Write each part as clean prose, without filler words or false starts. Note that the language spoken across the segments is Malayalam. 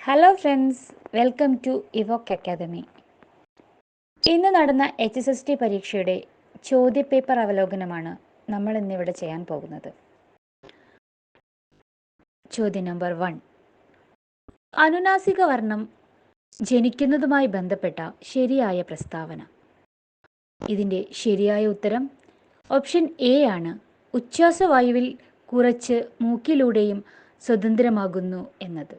Hello friends, welcome to evoke academy. ഇന്ന് നടന്ന HSST പരീക്ഷയുടെ ചോദ്യപേപ്പർ അവലോകനമാണ് നമ്മൾ ഇന്നിവിടെ ചെയ്യാൻ പോകുന്നത്. ചോദ്യം നമ്പർ 1. അനുനാസിക വർണ്ണം ജനിക്കുന്നതുമായി ബന്ധപ്പെട്ട ശരിയായ പ്രസ്താവന. ഇതിൻ്റെ ശരിയായ ഉത്തരം ഓപ്ഷൻ എ ആണ്. ഉച്ഛ്വാസവായുവിൽ കുറച്ച് മൂക്കിലൂടെയും സ്വതന്ത്രമാകുന്നു എന്നത്.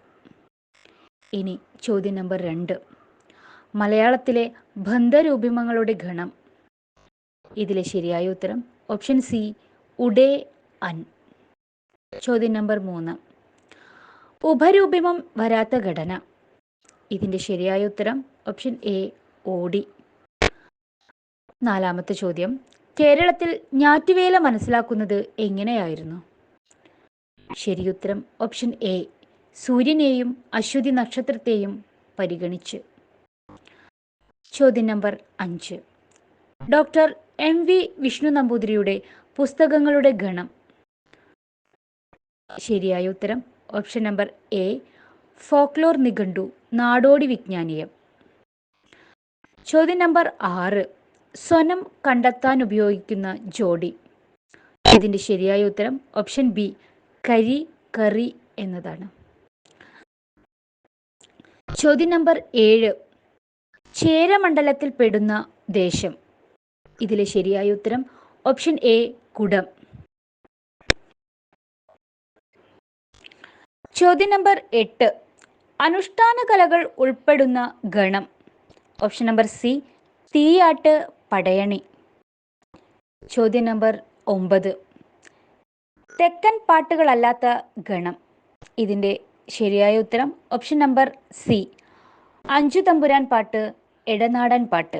ഇനി ചോദ്യം നമ്പർ 2. മലയാളത്തിലെ ബന്ധരൂപിമങ്ങളുടെ ഗണം. ഇതിലെ ശരിയായ ഉത്തരം ഓപ്ഷൻ സി ഉടേ അൻ. ചോദ്യം നമ്പർ 3. ഉപരൂപിമം വരാത്ത ഘടന. ഇതിൻ്റെ ശരിയായ ഉത്തരം ഓപ്ഷൻ എ ഓടി. 4-ാമത്തെ ചോദ്യം. കേരളത്തിൽ ഞാറ്റുവേല മനസ്സിലാക്കുന്നത് എങ്ങനെയായിരുന്നു? ശരിയുത്തരം ഓപ്ഷൻ എ സൂര്യനെയും അശ്വതി നക്ഷത്രത്തെയും പരിഗണിച്ച്. ചോദ്യം നമ്പർ 5. ഡോക്ടർ MV വിഷ്ണു നമ്പൂതിരിയുടെ പുസ്തകങ്ങളുടെ ഗണം. ശരിയായ ഉത്തരം ഓപ്ഷൻ നമ്പർ എ ഫോക്ലോർ നിഘണ്ടു, നാടോടി വിജ്ഞാനീയം. ചോദ്യം നമ്പർ 6. സ്വനം കണ്ടെത്താൻ ഉപയോഗിക്കുന്ന ജോഡി. ഇതിൻ്റെ ശരിയായ ഉത്തരം ഓപ്ഷൻ ബി കരി കറി എന്നതാണ്. ചോദ്യം നമ്പർ 7. ചേരമണ്ഡലത്തിൽ പെടുന്ന ദേശം. ഇതിലെ ശരിയായ ഉത്തരം ഓപ്ഷൻ എ കുടം. ചോദ്യം നമ്പർ 8. അനുഷ്ഠാന കലകൾ ഉൾപ്പെടുന്ന ഗണം. ഓപ്ഷൻ നമ്പർ സി തീയാട്ട്, പടയണി. ചോദ്യം നമ്പർ 9. തെക്കൻ പാട്ടുകളല്ലാത്ത ഗണം. ഇതിൻ്റെ ശരിയായ ഉത്തരം ഓപ്ഷൻ നമ്പർ സി അഞ്ചു തമ്പുരാൻ പാട്ട്, എടനാടൻ പാട്ട്.